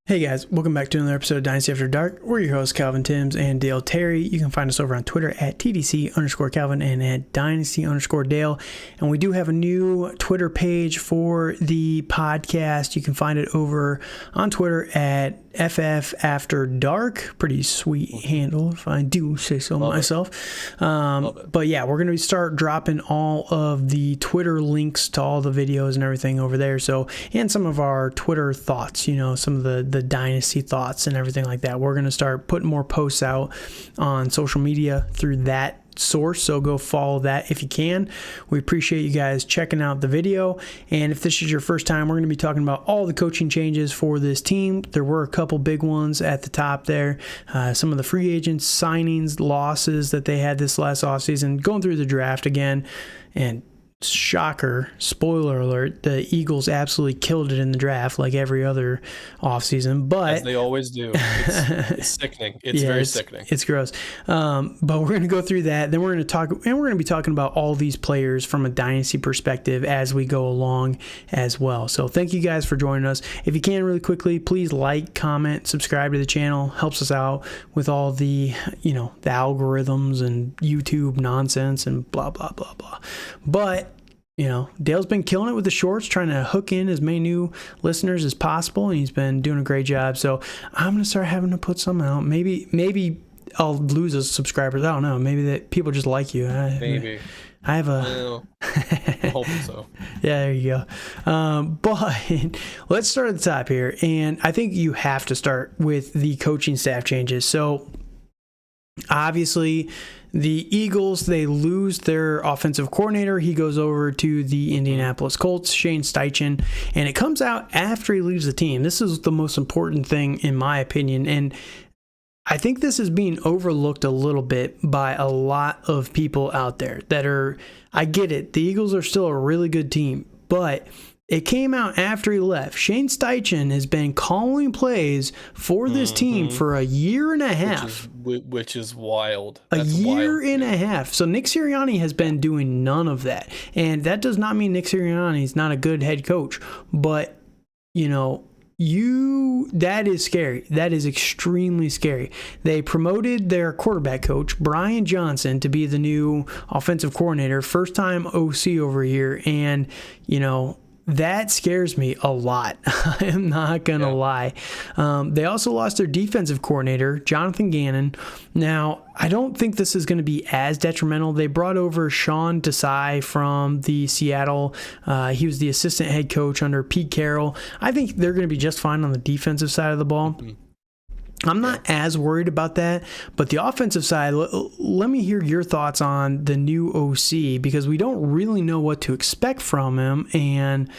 Hey guys, welcome back to another episode of Dynasty After Dark. We're your hosts, Calvin Timms and Dale Terry. You can find us over on Twitter at TDC_Calvin and at Dynasty_Dale. And we do have a new Twitter page for the podcast. You can find it over on Twitter at FF After Dark. Pretty sweet handle, if I do say so myself. But yeah, we're going to start dropping all of the Twitter links to all the videos and everything over there. So, and some of our Twitter thoughts, some of the Dynasty thoughts and everything like that. We're going to start putting more posts out on social media through that source, so go follow that if you can. We appreciate you guys checking out the video, and if this is your first time, we're going to be talking about all the coaching changes for this team. There were a couple big ones at the top there, some of the free agents signings, losses that they had this last offseason, going through the draft again, and shocker, spoiler alert, the Eagles absolutely killed it in the draft like every other offseason, but as they always do. It's sickening. It's very sickening. It's gross. But we're going to go through that. Then we're going to talk, and we're going to be talking about all these players from a Dynasty perspective as we go along as well. So thank you guys for joining us. If you can, really quickly, please like, comment, subscribe to the channel. Helps us out with all the, the algorithms and YouTube nonsense and blah, blah, blah, blah. But Dale's been killing it with the shorts, trying to hook in as many new listeners as possible, and he's been doing a great job. So I'm going to start having to put some out. Maybe I'll lose a subscribers. I don't know. Maybe that people just like you. Maybe. I have I'm hoping so. Yeah, there you go. But let's start at the top here. And I think you have to start with the coaching staff changes. So obviously, the Eagles, they lose their offensive coordinator. He goes over to the Indianapolis Colts, Shane Steichen, and it comes out after he leaves the team. This is the most important thing, in my opinion, and I think this is being overlooked a little bit by a lot of people out there that are, I get it, the Eagles are still a really good team, but it came out after he left. Shane Steichen has been calling plays for this team for a year and a half. Which is wild. That's a year and a half. So Nick Sirianni has been doing none of that. And that does not mean Nick Sirianni is not a good head coach. But, that is scary. That is extremely scary. They promoted their quarterback coach, Brian Johnson, to be the new offensive coordinator. First time OC over here. And, that scares me a lot. I am not going to lie. They also lost their defensive coordinator, Jonathan Gannon. Now, I don't think this is going to be as detrimental. They brought over Sean Desai from the Seattle. He was the assistant head coach under Pete Carroll. I think they're going to be just fine on the defensive side of the ball. I'm not as worried about that, but the offensive side, let me hear your thoughts on the new OC, because we don't really know what to expect from him, and,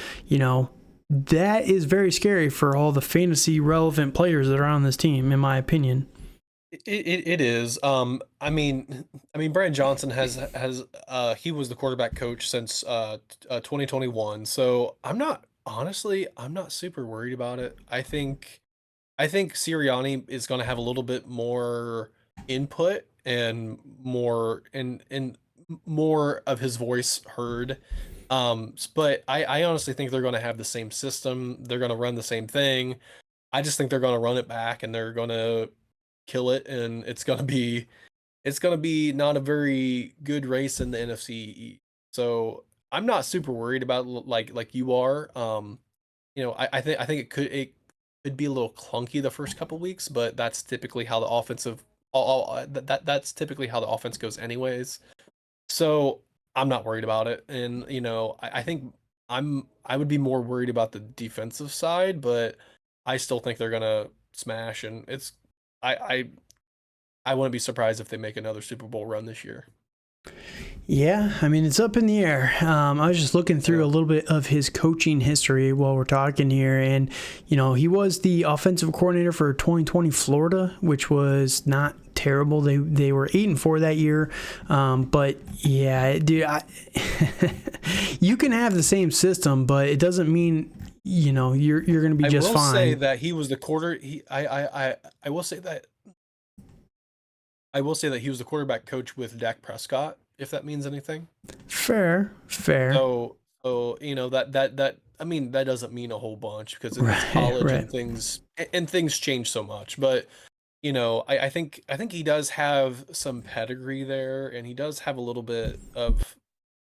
that is very scary for all the fantasy relevant players that are on this team, in my opinion. It is. I mean, Brian Johnson has he was the quarterback coach since 2021, so I'm not super worried about it. I think Sirianni is going to have a little bit more input and more of his voice heard. But I honestly think they're going to have the same system. They're going to run the same thing. I just think they're going to run it back and they're going to kill it, and it's going to be not a very good race in the NFC. So I'm not super worried about like you are. I think it could be a little clunky the first couple weeks, but that's typically how that's typically how the offense goes anyways. So I'm not worried about it. And, I think I would be more worried about the defensive side, but I still think they're going to smash, and I wouldn't be surprised if they make another Super Bowl run this year. Yeah, it's up in the air. I was just looking through a little bit of his coaching history while we're talking here, and he was the offensive coordinator for 2020 Florida, which was not terrible. They were 8-4 that year, but yeah, dude, you can have the same system, but it doesn't mean you're going to be just fine. I will say that he was the I will say that. I will say that he was the quarterback coach with Dak Prescott, if that means anything. Fair. So that I mean, that doesn't mean a whole bunch because it's Right, college right. and things change so much. But I think he does have some pedigree there, and he does have a little bit of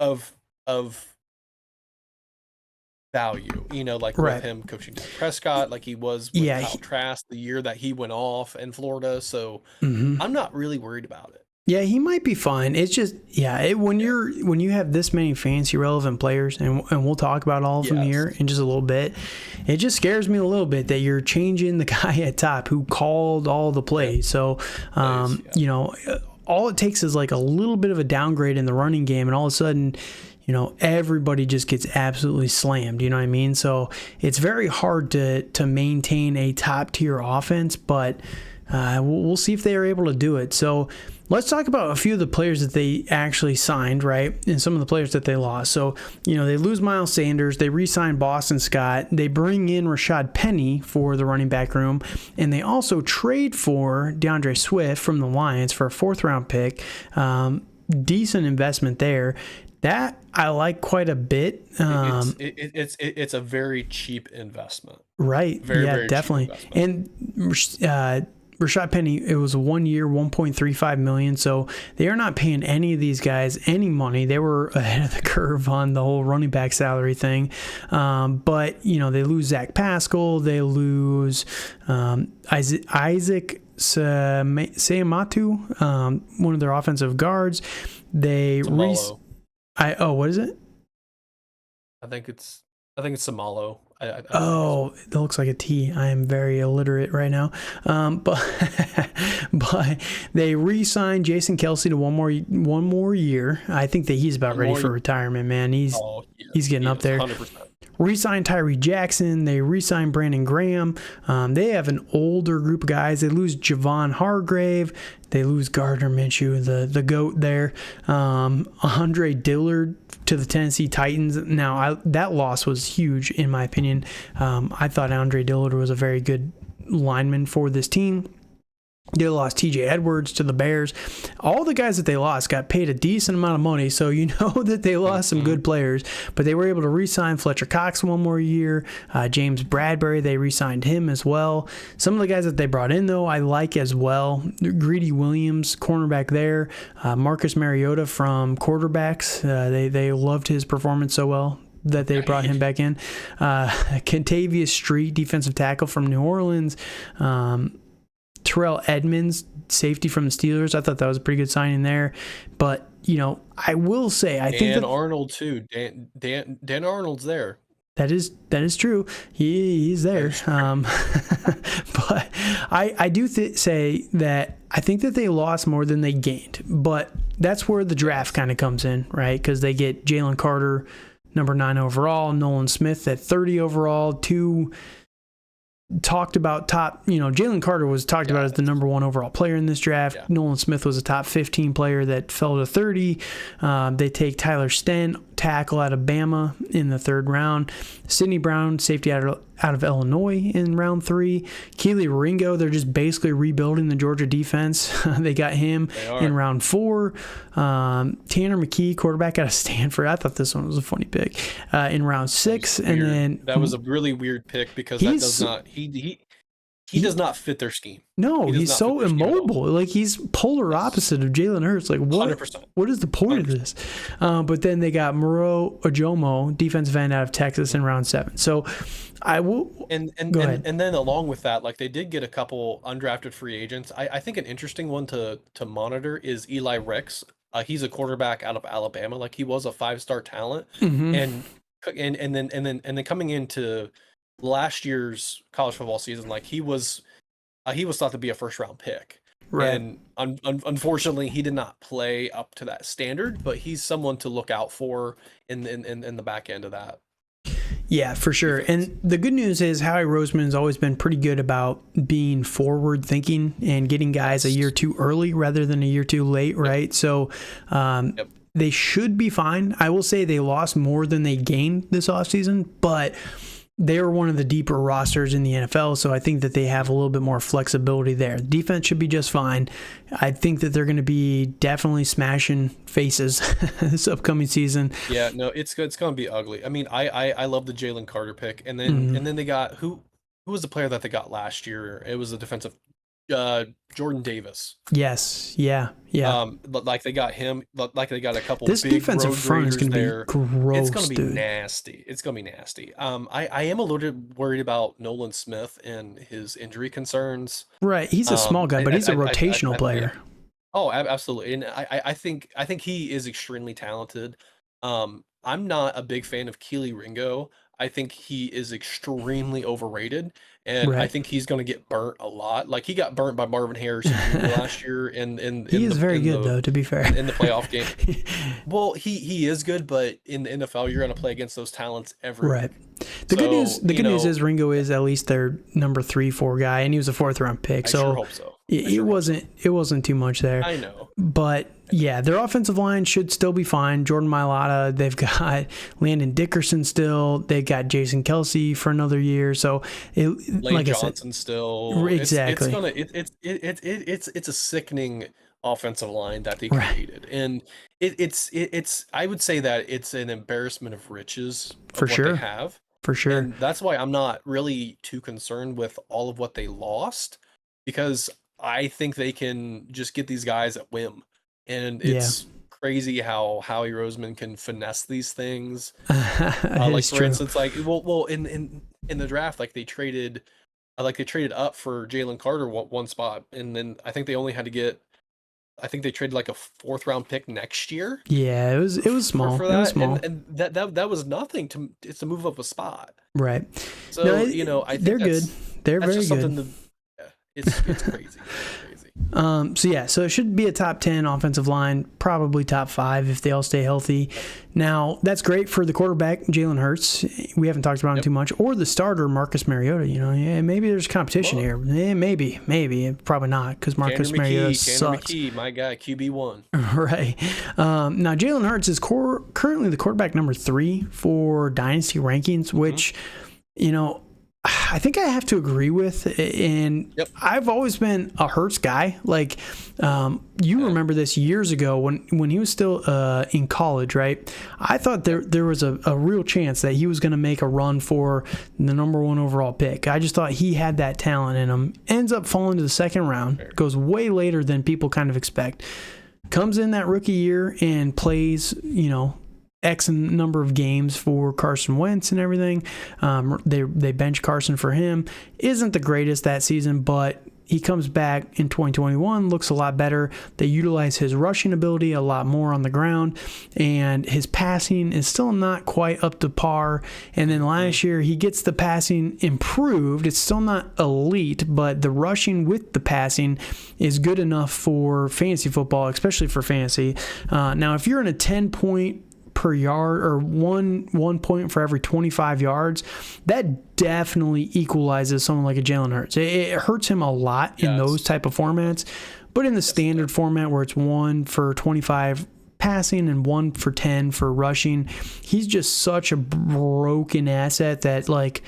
of value. Like with Right. him coaching Dak Prescott, like he was with Yeah. Kyle Trask the year that he went off in Florida. So Mhm. I'm not really worried about it. Yeah, he might be fine. It's just, when Yeah. you have this many fancy relevant players, and we'll talk about all of them Yes. here in just a little bit, it just scares me a little bit that you're changing the guy at top who called all the plays. So, all it takes is like a little bit of a downgrade in the running game, and all of a sudden, everybody just gets absolutely slammed. You know what I mean? So it's very hard to maintain a top tier offense, but we'll see if they are able to do it. So let's talk about a few of the players that they actually signed, right? And some of the players that they lost. So, they lose Miles Sanders. They re-sign Boston Scott. They bring in Rashaad Penny for the running back room. And they also trade for DeAndre Swift from the Lions for a 4th-round pick. Decent investment there. That I like quite a bit. It's a very cheap investment. Right. Very, yeah, very definitely. cheap investment. And Rashaad Penny, it was a 1 year, $1.35 million. So they are not paying any of these guys any money. They were ahead of the curve on the whole running back salary thing. But they lose Zach Pascal. They lose Isaac Sayamatu, one of their offensive guards. What is it? I think it's Samalo. It looks like a T. I am very illiterate right now. But they re-signed Jason Kelsey to one more year. I think that he's about ready for retirement, man. He's getting up there. 100%. Re-signed Tyree Jackson. They re-signed Brandon Graham. They have an older group of guys. They lose Javon Hargrave. They lose Gardner Minshew, the GOAT there. Andre Dillard to the Tennessee Titans. Now, that loss was huge, in my opinion. I thought Andre Dillard was a very good lineman for this team. They lost TJ Edwards to the Bears. All the guys that they lost got paid a decent amount of money, so that they lost some good players. But they were able to re-sign Fletcher Cox 1 more year. James Bradbury, they re-signed him as well. Some of the guys that they brought in, though, I like as well. Greedy Williams, cornerback there. Marcus Mariota from quarterbacks. They loved his performance so well that they brought him back in. Kentavious Street, defensive tackle from New Orleans. Terrell Edmonds, safety from the Steelers. I thought that was a pretty good signing there. But, I will say, I think Dan Arnold too. Dan Arnold's there. That is true. He's there. But I do say that I think that they lost more than they gained. But that's where the draft kind of comes in, right? Because they get Jalen Carter, number 9 overall, Nolan Smith at 30 overall, 2 talked about top, Jalen Carter was talked about as the number 1 overall player in this draft. Yeah. Nolan Smith was a top 15 player that fell to 30. They take Tyler Stent, tackle out of Bama in the 3rd round. Sidney Brown, safety out of Illinois in round 3. Keely Ringo, they're just basically rebuilding the Georgia defense. They got him in round 4. Tanner McKee, quarterback out of Stanford. I thought this one was a funny pick. In round 6, and then that was a really weird pick because that does not he does not fit their scheme. No, he's so immobile. Like he's polar opposite of Jalen Hurts. Like what? 100%. What is the point 100%. Of this? But then they got Moro Ojomo, defensive end out of Texas in round 7. So I will. And then along with that, like they did get a couple undrafted free agents. I think an interesting one to monitor is Eli Ricks. He's a quarterback out of Alabama. Like he was a 5-star talent, and then coming into last year's college football season, like he was thought to be a 1st-round pick, right? And unfortunately, he did not play up to that standard. But he's someone to look out for in the back end of that. Yeah, for sure. And the good news is Howie Roseman has always been pretty good about being forward thinking and getting guys a year too early rather than a year too late, right? Yep. So they should be fine. I will say they lost more than they gained this offseason, but they are one of the deeper rosters in the NFL, so I think that they have a little bit more flexibility there. Defense should be just fine. I think that they're going to be definitely smashing faces this upcoming season. Yeah, no, it's going to be ugly. I mean, I love the Jalen Carter pick, and then they got who was the player that they got last year? It was a defensive Jordan Davis. Yes, yeah. Like they got him. Like they got a couple. This big defensive front is going to be gross. It's going to be dude. nasty. It's going to be nasty. I am a little bit worried about Nolan Smith and his injury concerns. Right, he's a small guy, but he's a rotational player. Oh, absolutely, and I think he is extremely talented. I'm not a big fan of Keely Ringo. I think he is extremely overrated, and I think he's going to get burnt a lot. Like he got burnt by Marvin Harrison last year he is very good though, to be fair. In the playoff game. Well, he is good, but in the NFL, you're going to play against those talents every week. The good news is Ringo is at least their number 3-4 guy, and he was a 4th-round pick. I sure hope so. It wasn't too much there. I know, but yeah, their offensive line should still be fine. Jordan Mailata, they've got Landon Dickerson still. They've got Jason Kelsey for another year. So Lane like Johnson still. Exactly. It's a sickening offensive line that they created, and it's I would say that it's an embarrassment of riches for what sure. They have. For sure. And that's why I'm not really too concerned with all of what they lost, because I think they can just get these guys at whim. And it's crazy how Howie Roseman can finesse these things. Like for instance, like well in the draft, like they traded up for Jalen Carter one spot, and then I think they only had to get. I think they traded like a 4th-round pick next year. Yeah, it was small. For that. It was small. And that was nothing it's to move up a spot. Right. So I think they're good. They're very good. It's crazy. So it should be a top 10 offensive line, probably top 5 if they all stay healthy. Now, that's great for the quarterback, Jalen Hurts. We haven't talked about him too much. Or the starter, Marcus Mariota. Maybe there's competition here. Maybe. Probably not, because Marcus Mariota sucks. McKee, my guy, QB1. Right. Now, Jalen Hurts is currently the quarterback number 3 for Dynasty rankings, which, I think I have to agree with, and I've always been a Hurts guy. Like, you remember this years ago when he was still in college, right? I thought there was a real chance that he was going to make a run for the number 1 overall pick. I just thought he had that talent in him. Ends up falling to the 2nd round, goes way later than people kind of expect. Comes in that rookie year and plays, X number of games for Carson Wentz and everything. They bench Carson for him. Isn't the greatest that season, but he comes back in 2021, looks a lot better. They utilize his rushing ability a lot more on the ground, and his passing is still not quite up to par. And then last year, he gets the passing improved. It's still not elite, but the rushing with the passing is good enough for fantasy football, especially for fantasy. Now, if you're in a 10-point per yard or one point for every 25 yards, that definitely equalizes someone like a Jalen Hurts. It hurts him a lot in those type of formats, but in the standard format where it's 1 for 25 passing and 1 for 10 for rushing, he's just such a broken asset that, like,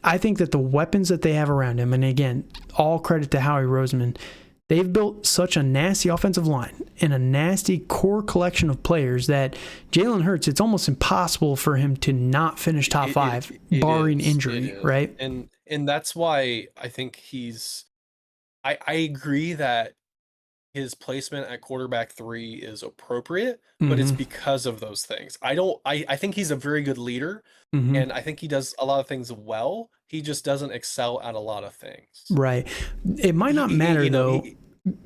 I think that the weapons that they have around him, and again, all credit to Howie Roseman, they've built such a nasty offensive line and a nasty core collection of players that Jalen Hurts, it's almost impossible for him to not finish top 5, barring injury, right? And that's why I think I agree that his placement at quarterback 3 is appropriate, but it's because of those things. I think he's a very good leader, and I think he does a lot of things well. He just doesn't excel at a lot of things. Right. It might not matter though,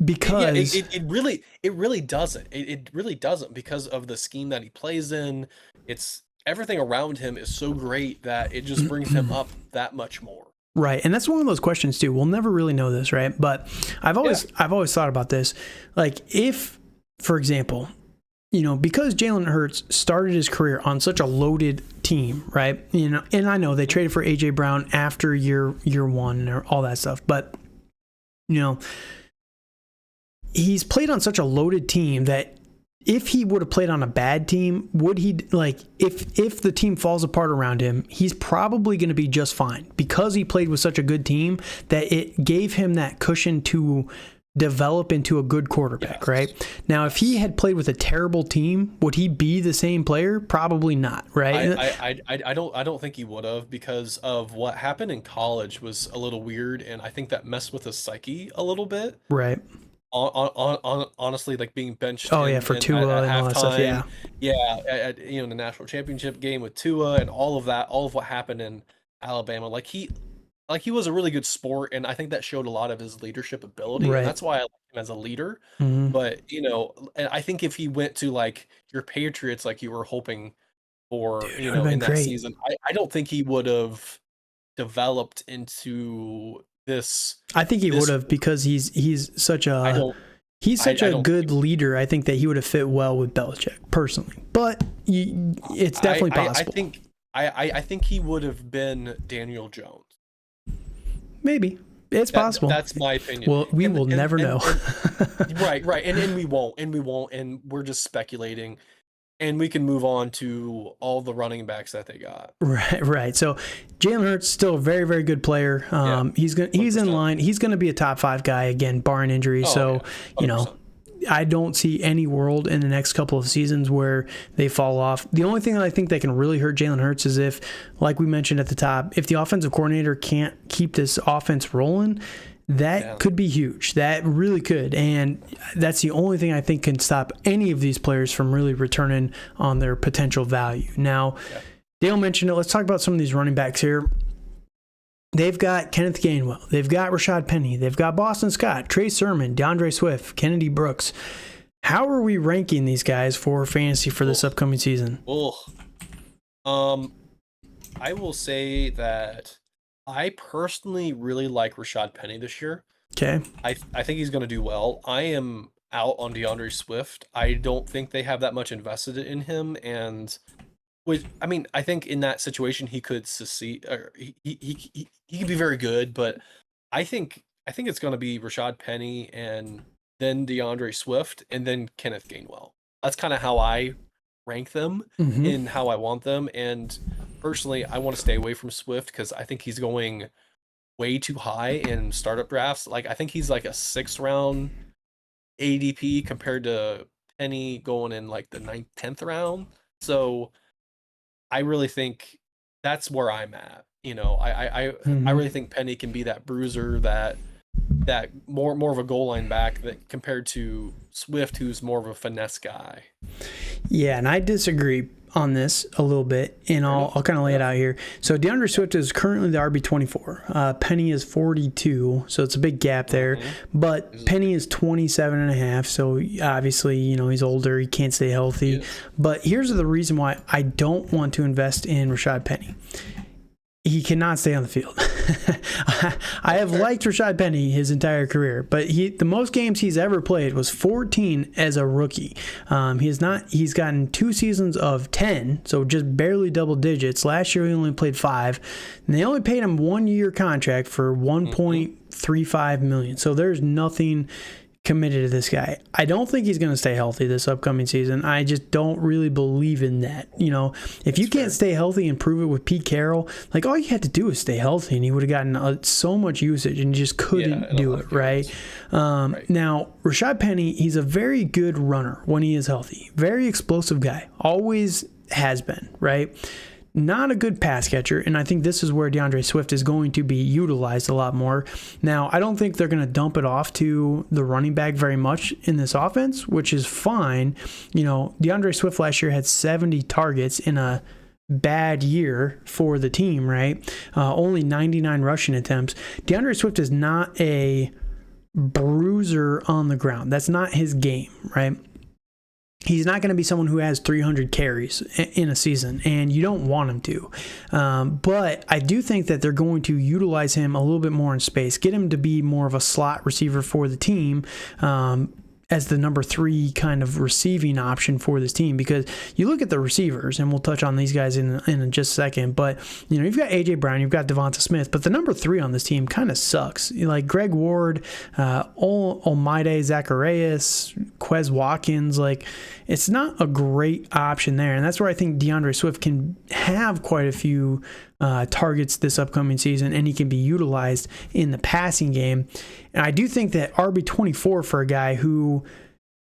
because it really doesn't. It really doesn't, because of the scheme that he plays in. It's everything around him is so great that it just brings him up that much more. Right. And that's one of those questions too. We'll never really know this, right? But I've always thought about this. Like, if, for example, because Jalen Hurts started his career on such a loaded team, right? And I know they traded for AJ Brown after year 1 and all that stuff, but he's played on such a loaded team that if he would have played on a bad team, would he, like, if the team falls apart around him, he's probably going to be just fine because he played with such a good team that it gave him that cushion to develop into a good quarterback, Yes. right? Now, if he had played with a terrible team, would he be the same player? Probably not, right? I don't think he would have, because of what happened in college was a little weird, and I think that messed with his psyche a little bit. Right. Honestly, like being benched Oh, yeah, for Tua and all that stuff, yeah. at the national championship game with Tua and all of that, all of what happened in Alabama. He was a really good sport, and I think that showed a lot of his leadership ability, Right. and that's why I like him as a leader. Mhm. But, and I think if he went to, like, your Patriots like you were hoping for, Dude, it would have been in that great. season, I don't think he would have developed into this. I think he this would have, because he's such I a don't he's such I a don't good leader. I think that he would have fit well with Belichick personally, but it's definitely possible. I think he would have been Daniel Jones. Maybe it's possible. That's my opinion. Well, we will never know. Right, and we won't, and we're just speculating, and we can move on to all the running backs that they got. Right. So Jalen Hurts still a very, very good player. He's in 100%. line. He's going to be a top 5 guy again, barring injury. Oh, yeah, 100%. I don't see any world in the next couple of seasons where they fall off. The only thing that I think that can really hurt Jalen Hurts is if, like we mentioned at the top, if the offensive coordinator can't keep this offense rolling, that could be huge. That really could. And that's the only thing I think can stop any of these players from really returning on their potential value. Now, Dale mentioned it. Let's talk about some of these running backs here. They've got Kenneth Gainwell. They've got Rashaad Penny. They've got Boston Scott, Trey Sermon, DeAndre Swift, Kennedy Brooks. How are we ranking these guys for fantasy for this upcoming season? I will say that I personally really like Rashaad Penny this year. Okay. I think he's going to do well. I am out on DeAndre Swift. I don't think they have that much invested in him, and I think in that situation he could succeed. Or he could be very good, but I think it's going to be Rashaad Penny and then DeAndre Swift and then Kenneth Gainwell. That's kind of how I rank them in how I want them. And personally, I want to stay away from Swift because I think he's going way too high in startup drafts. Like, I think he's like a 6th round ADP compared to Penny going in like the 9th, 10th round. So I really think that's where I'm at. I really think Penny can be that bruiser, that more of a goal line back, that compared to Swift, who's more of a finesse guy. Yeah, and I disagree on this a little bit, and I'll kind of lay it out here. So DeAndre Swift is currently the RB24. Penny is 42, so it's a big gap there. But Penny is 27 and a half, so obviously, he's older. He can't stay healthy. But here's the reason why I don't want to invest in Rashaad Penny. He cannot stay on the field. I have liked Rashaad Penny his entire career, but the most games he's ever played was 14 as a rookie. He's gotten 2 seasons of 10, so just barely double digits. Last year he only played 5, and they only paid him 1-year contract for $1.35 million. So there's nothing committed to this guy. I don't think he's going to stay healthy this upcoming season. I just don't really believe in that. If you can't stay healthy and prove it with Pete Carroll, like, all you had to do was stay healthy and he would have gotten so much usage, and you just couldn't do it, right? Now, Rashaad Penny, he's a very good runner when he is healthy. Very explosive guy. Always has been, right? Not a good pass catcher, and I think this is where DeAndre Swift is going to be utilized a lot more. Now, I don't think they're going to dump it off to the running back very much in this offense, which is fine. DeAndre Swift last year had 70 targets in a bad year for the team, right? Only 99 rushing attempts. DeAndre Swift is not a bruiser on the ground. That's not his game, right? He's not going to be someone who has 300 carries in a season, and you don't want him to. But I do think that they're going to utilize him a little bit more in space, get him to be more of a slot receiver for the team, as the number 3 kind of receiving option for this team, because you look at the receivers, and we'll touch on these guys in just a second, but you've got AJ Brown, you've got Devonta Smith, but the number 3 on this team kind of sucks. Like Greg Ward, Olmaide Zacharias, Quez Watkins, like it's not a great option there, and that's where I think DeAndre Swift can have quite a few targets this upcoming season, and he can be utilized in the passing game. And I do think that RB24 for a guy who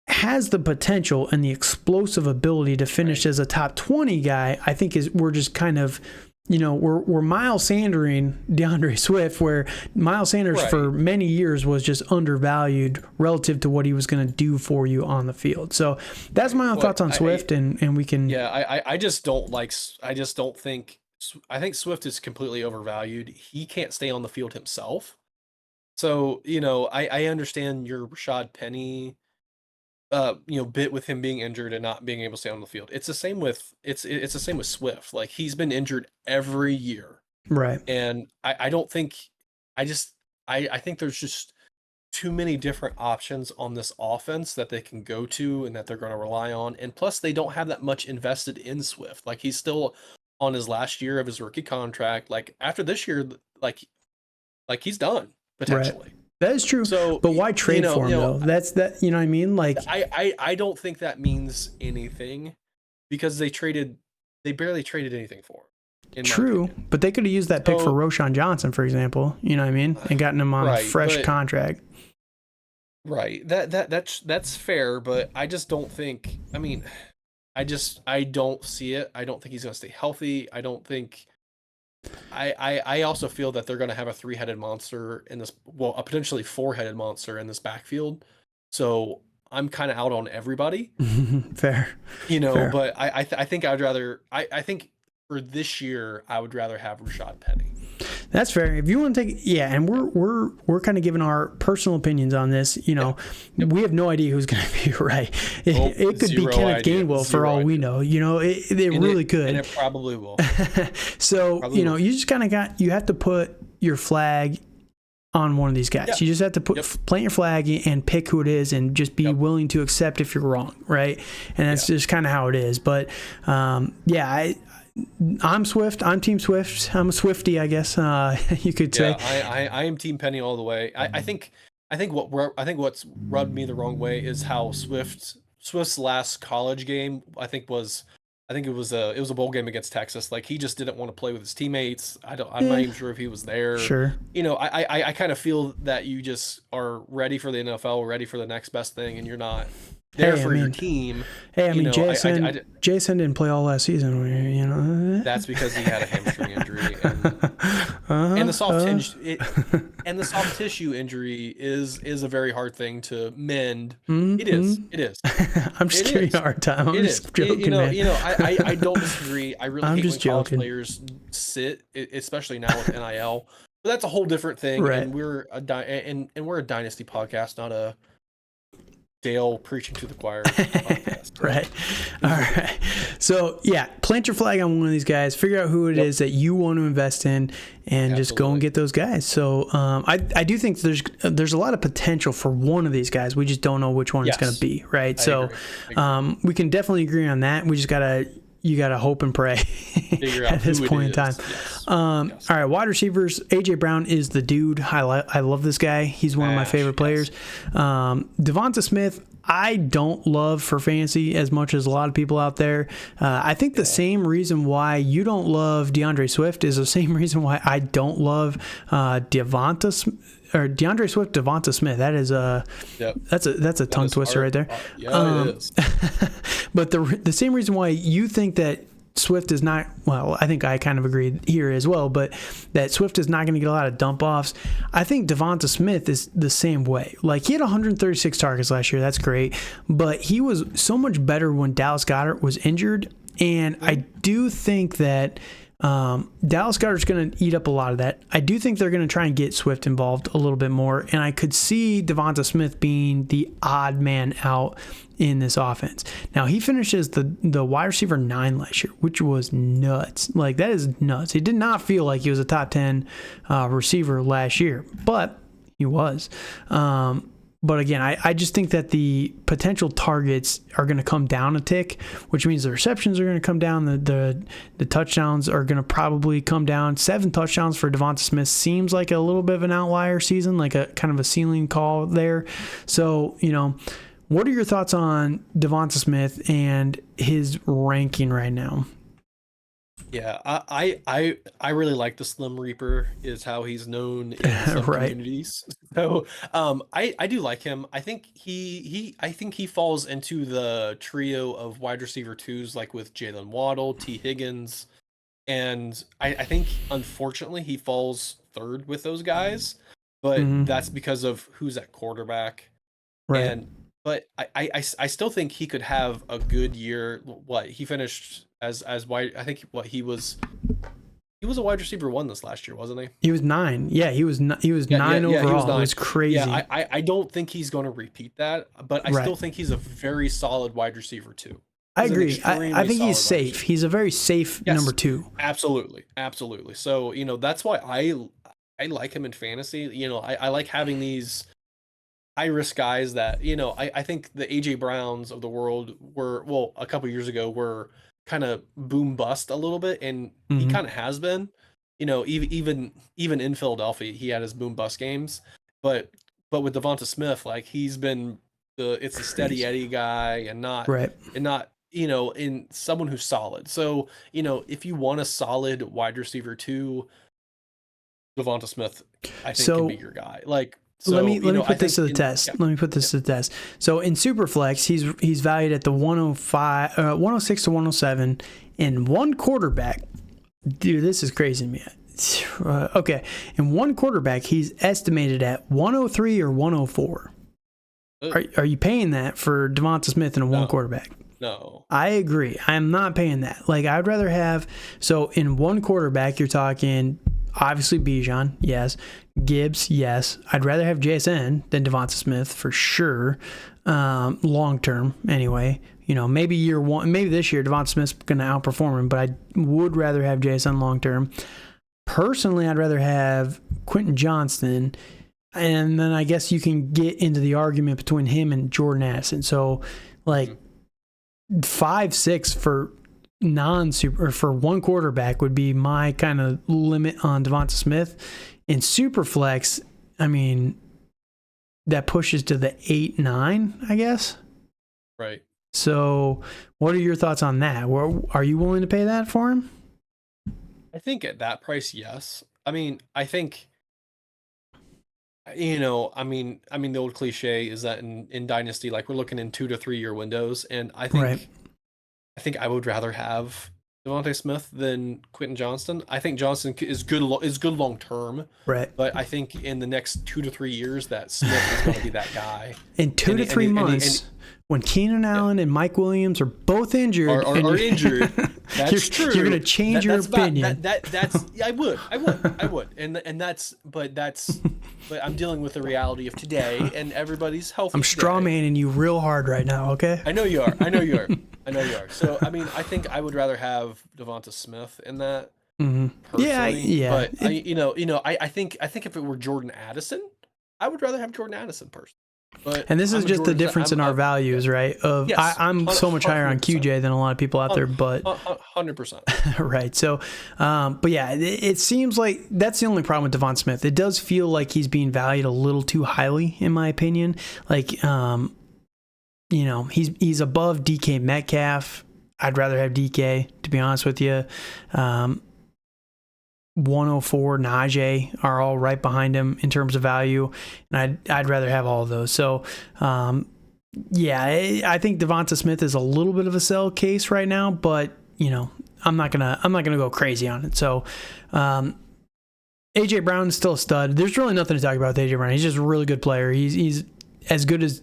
has the potential and the explosive ability to finish as a top 20 guy, I think we're just kind of, we're Miles Sandering DeAndre Swift, where Miles Sanders for many years was just undervalued relative to what he was going to do for you on the field. So that's my own thoughts on Swift, and we can. Yeah, I think Swift is completely overvalued. He can't stay on the field himself. So, I understand your Rashaad Penny, bit with him being injured and not being able to stay on the field. It's the same with it's the same with Swift. Like he's been injured every year. Right. And I think there's just too many different options on this offense that they can go to and that they're going to rely on. And plus they don't have that much invested in Swift. Like he's still on his last year of his rookie contract. Like after this year, like he's done potentially. Right. That is true. So, but why trade for him though? That's that. You know what I mean? Like I don't think that means anything because they barely traded anything for him. True, but they could have used that pick for Rashaad Johnson, for example. You know what I mean? And gotten him on a fresh contract. Right. That's fair, but I just don't think. I mean, I don't see it. I don't think he's going to stay healthy. I don't think. I also feel that they're going to have a 3-headed monster in this. Well, a potentially 4-headed monster in this backfield. So I'm kind of out on everybody. Fair. Fair. But I think I'd rather. I think for this year I would rather have Rashaad Penny. That's fair. If you want to take, and we're kind of giving our personal opinions on this. Yep. We have no idea who's going to be right. It could be Kenneth Gainwell for all we know. It really could, and it probably will. So you just kind of you have to put your flag on one of these guys. Yep. You just have to plant your flag and pick who it is, and just be willing to accept if you're wrong, right? And that's just kind of how it is. But I'm Swift. I'm Team Swift. I'm a Swiftie, I guess you could say. I am Team Penny all the way. I think what's rubbed me the wrong way is how Swift's last college game I think it was a bowl game against Texas. Like he just didn't want to play with his teammates. I'm not even sure if he was there. Sure. I kind of feel that you just are ready for the NFL, ready for the next best thing, and you're not there for your team. Hey, Jason didn't play all last season. That's because he had a hamstring injury, and the soft tissue injury is a very hard thing to mend. It is. I'm just giving you a hard time. I'm just joking, man. I don't disagree. I really hate when college players sit, especially now with NIL. But that's a whole different thing. Right. And we're a Dynasty podcast, not a Dale preaching to the choir podcast. Right. All right. So plant your flag on one of these guys, figure out who it is that you want to invest in, and just go and get those guys. So I do think there's a lot of potential for one of these guys. We just don't know which one it's going to be. Right. I agree. We can definitely agree on that. We just you got to hope and pray at this point in time. Yes. All right, wide receivers. AJ Brown is the dude. I love this guy. He's one of my favorite players. Devonta Smith, I don't love for fantasy as much as a lot of people out there. I think the same reason why you don't love DeAndre Swift is the same reason why I don't love DeAndre Swift, Devonta Smith. That is that's a tongue twister right there. It is. But the same reason why you think that Swift is not, well, I think I kind of agree here as well, but that Swift is not going to get a lot of dump offs. I think Devonta Smith is the same way. Like he had 136 targets last year. That's great. But he was so much better when Dallas Goedert was injured. And I do think that Dallas Goedert's going to eat up a lot of that. I do think they're going to try and get Swift involved a little bit more, and I could see Devonta Smith being the odd man out in this offense. Now, he finishes the wide receiver 9 last year, which was nuts. Like, that is nuts. He did not feel like he was a top 10 receiver last year, but he was. But again, I just think that the potential targets are going to come down a tick, which means the receptions are going to come down. The touchdowns are going to probably come down. 7 touchdowns for Devonta Smith seems like a little bit of an outlier season, like a kind of a ceiling call there. So, what are your thoughts on Devonta Smith and his ranking right now? Yeah, I really like the Slim Reaper, is how he's known in some Right. communities. So I do like him. I think he falls into the trio of wide receiver twos, like with Jalen Waddle, T. Higgins, and I think unfortunately he falls third with those guys, but that's because of who's at quarterback. Right. But I still think he could have a good year. What he finished as wide, I think he was a wide receiver 1 this last year, wasn't he? He was 9. Yeah, he was 9 overall. He was 9. It was crazy. Yeah, I don't think he's going to repeat that, but I still think he's a very solid wide receiver 2. I agree. I think he's safe. He's a very safe number 2. Absolutely. So, that's why I like him in fantasy. I like having these high-risk guys that, I think the A.J. Browns of the world were, well, a couple years ago were kind of boom bust a little bit, and he kind of has been. Even in Philadelphia, he had his boom bust games, but with Devonta Smith, like he's been it's a steady Eddie guy, and not in someone who's solid. So if you want a solid wide receiver 2, Devonta Smith, I think can be your guy. So, let me put this to the test. Let me put this to the test. So in Superflex, he's valued at the 106 to 107, and one quarterback. Dude, this is crazy to me. Okay, in one quarterback, he's estimated at 103 or 104. Are you paying that for Devonta Smith in one quarterback? No. I agree. I'm not paying that. I'd rather have. So in one quarterback, you're talking. Obviously, Bijan, yes. Gibbs, yes. I'd rather have JSN than Devonta Smith for sure. Long term, anyway. Maybe year one, maybe this year Devonta Smith's going to outperform him, but I would rather have JSN long term. Personally, I'd rather have Quentin Johnston, and then I guess you can get into the argument between him and Jordan Addison. So, 5-6 for non-super, or for one quarterback would be my kind of limit on Devonta Smith. In Superflex, I mean, that pushes to the 8-9, I guess. Right. So what are your thoughts on that? Are you willing to pay that for him? I think at that price, yes. I mean, I think, the old cliche is that in Dynasty, we're looking in 2 to 3 year windows, and I think I would rather have Devonta Smith than Quentin Johnston. I think Johnston is good long term, right? But I think in the next 2 to 3 years, that Smith is going to be that guy. In 2 to 3 months, when Keenan Allen and Mike Williams are both injured, are injured, that's true. You're going to change your opinion. I would, but I'm dealing with the reality of today, and everybody's healthy. I'm strawmanning you real hard right now. Okay, I know you are. So I think I would rather have Devonta Smith in that. Yeah. But I think if it were Jordan Addison, I would rather have Jordan Addison personally. And this is just the difference in our values, right? I'm so much higher on QJ than a lot of people out there, but 100%. Right. So, but yeah, it seems like that's the only problem with Devonta Smith. It does feel like he's being valued a little too highly, in my opinion. He's above DK Metcalf. I'd rather have DK, to be honest with you. 104, Najee are all right behind him in terms of value, and I'd rather have all of those. So, I think Devonta Smith is a little bit of a sell case right now, but I'm not gonna go crazy on it. So, AJ Brown is still a stud. There's really nothing to talk about with AJ Brown. He's just a really good player. He's as good as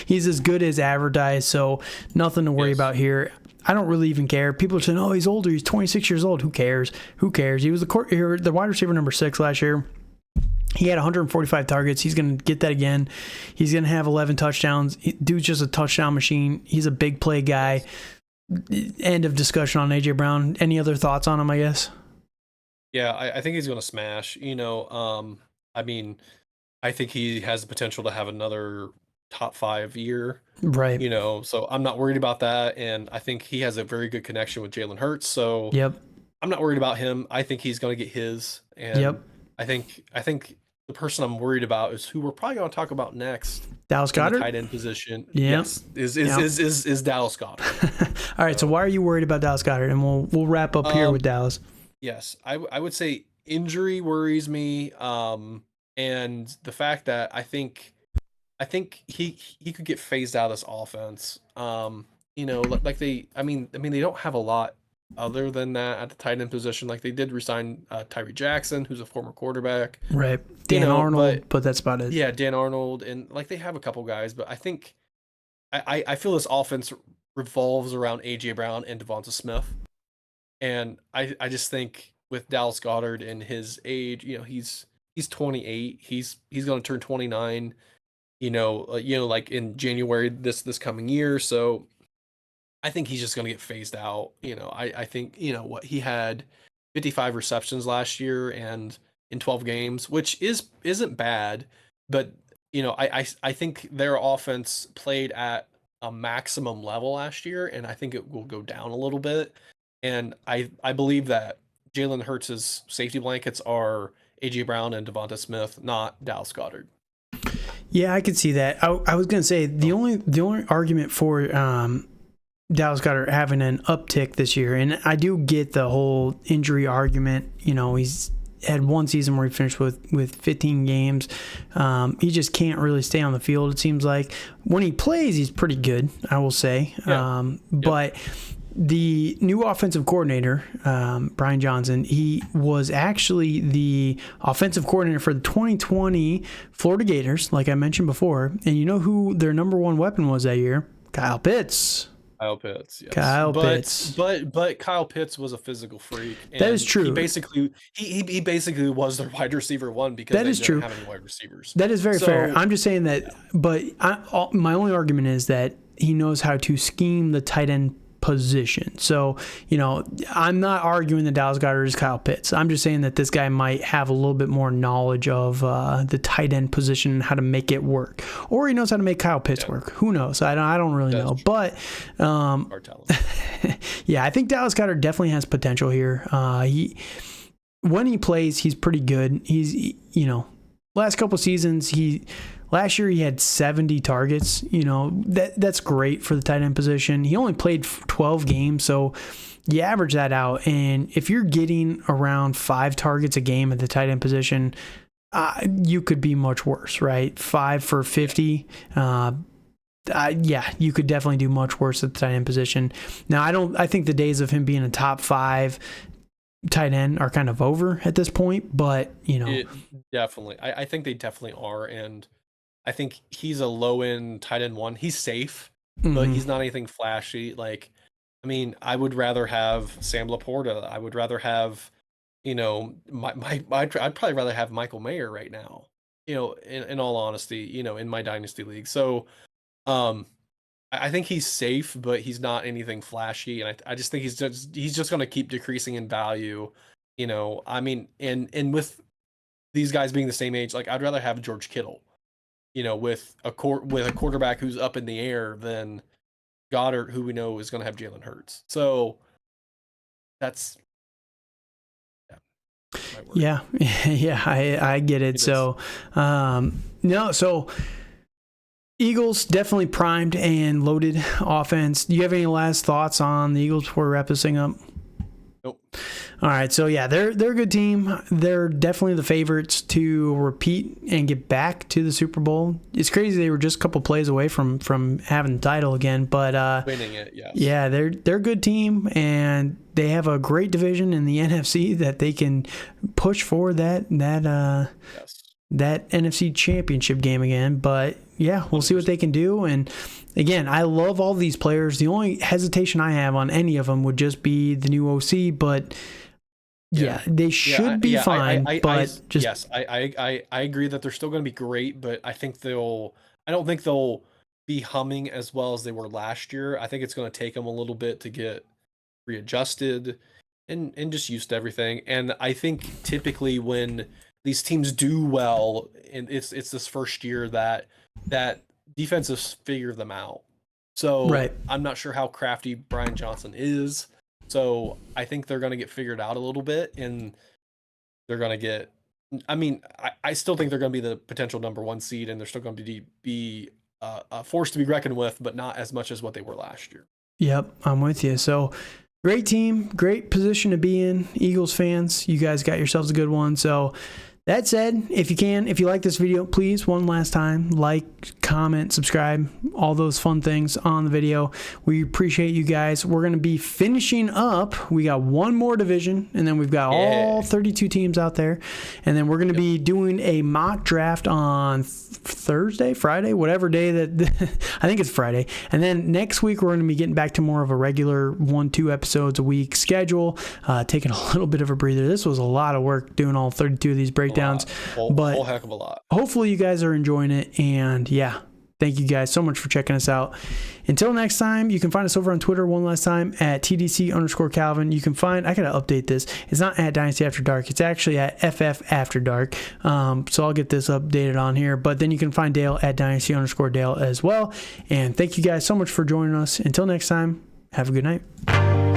he's as good as advertised. So nothing to worry about here. I don't really even care. People are saying, "Oh, he's older. He's 26 years old. Who cares? Who cares?" He was the wide receiver number 6 last year. He had 145 targets. He's going to get that again. He's going to have 11 touchdowns. Dude's just a touchdown machine. He's a big play guy. End of discussion on AJ Brown. Any other thoughts on him, I guess? Yeah, I think he's going to smash. I think he has the potential to have another top 5 year, Right. so I'm not worried about that. And I think he has a very good connection with Jalen Hurts. So Yep. I'm not worried about him. I think he's going to get his. And Yep. I think the person I'm worried about is who we're probably going to talk about next Dallas in the Goedert. tight end position. Yep. Yes, is Yep. Dallas Goedert. All right. So So, why are you worried about Dallas Goedert? And we'll wrap up here with um, Dallas. yes, I would say injury worries me. And the fact that I think he could get phased out of this offense. Like I mean they don't have a lot other than that at the tight end position. Like they did resign Tyree Jackson, who's a former quarterback. Right. Dan But Arnold, but that's about it. yeah, Dan Arnold, and like they have a couple guys, but I think I feel this offense revolves around AJ Brown and Devonta Smith, and I just think with Dallas Goddard and his age, he's 28, he's going to turn 29, like in January this coming year. So I think he's just going to get phased out. I think what he had 55 receptions last year and in 12 games, which isn't bad, but I think their offense played at a maximum level last year, and I think it will go down a little bit. And I believe that Jalen Hurts' safety blankets are AJ Brown and Devonta Smith, not Dallas Goddard. Yeah, I could see that. I was gonna say the only argument for Dallas Goedert having an uptick this year, and I do get the whole injury argument. He's had one season where he finished with 15 games. He just can't really stay on the field, it seems like. When he plays, he's pretty good, I will say. Yeah. But the new offensive coordinator, Brian Johnson, he was actually the offensive coordinator for the 2020 Florida Gators, like I mentioned before. And you know who their number one weapon was that year? Kyle Pitts. Kyle Pitts, yes. Kyle but, Pitts. But Kyle Pitts was a physical freak. And That is true. He basically was their wide receiver one because that they is didn't true. have any wide receivers. That is very fair. I'm just saying that, but my only argument is that he knows how to scheme the tight end position. So, I'm not arguing that Dallas Goedert is Kyle Pitts. I'm just saying that this guy might have a little bit more knowledge of the tight end position and how to make it work. Or he knows how to make Kyle Pitts work. Who knows? I don't really know. But, yeah, I think Dallas Goedert definitely has potential here. When he plays, he's pretty good. He's, last couple seasons, last year he had 70 targets. That's great for the tight end position. He only played 12 games, so you average that out. And if you're getting around 5 targets a game at the tight end position, you could be much worse, right? 5 for 50. Yeah, you could definitely do much worse at the tight end position. Now, I think the days of him being a top 5 tight end are kind of over at this point, but Definitely. I think they definitely are, and I think he's a low end tight end one. He's safe, but he's not anything flashy. Like, I mean, I would rather have Sam Laporta. I would rather have, I'd probably rather have Michael Mayer right now. In all honesty, in my dynasty league. So, I think he's safe, but he's not anything flashy, and I just think he's just going to keep decreasing in value. I mean, and with these guys being the same age, like I'd rather have George Kittle, with a quarterback who's up in the air than Goddard, who we know is going to have Jalen Hurts. So that's yeah, I get it. So, no, so Eagles definitely primed and loaded offense. Do you have any last thoughts on the Eagles before we wrap this thing up? Nope. All right, so yeah, they're a good team. They're definitely the favorites to repeat and get back to the Super Bowl. It's crazy they were just a couple plays away from having the title again, but winning it, yes. Yeah, they're a good team, and they have a great division in the NFC that they can push for that NFC Championship game again. But yeah, we'll see what they can do. And again, I love all these players. The only hesitation I have on any of them would just be the new OC, but yeah, they should be fine. Yes, I agree that they're still going to be great, but I don't think they'll be humming as well as they were last year. I think it's going to take them a little bit to get readjusted and just used to everything. And I think typically when these teams do well, and it's this first year that defenses figure them out. So Right. I'm not sure how crafty Brian Johnson is. So I think they're going to get figured out a little bit, and they're going to get. I mean, I still think they're going to be the potential number 1 seed, and they're still going to be a force to be reckoned with, but not as much as what they were last year. Yep, I'm with you. So great team, great position to be in. Eagles fans, you guys got yourselves a good one. So that said, if you like this video, please, one last time, like, comment, subscribe, all those fun things on the video. We appreciate you guys. We're going to be finishing up. We got one more division, and then we've got all 32 teams out there. And then we're going to be doing a mock draft on Thursday, Friday, whatever day that I think it's Friday. And then next week, we're going to be getting back to more of a regular 1-2 episodes a week schedule, taking a little bit of a breather. This was a lot of work doing all 32 of these breakdowns. But whole heck of a lot. Hopefully you guys are enjoying it, and yeah, thank you guys so much for checking us out. Until next time, you can find us over on Twitter one last time at TDC_Calvin. You can find, I gotta update this, it's not at Dynasty After Dark, it's actually at FF After Dark. So I'll get this updated on here, but then you can find Dale at Dynasty_Dale as well. And thank you guys so much for joining us. Until next time, have a good night.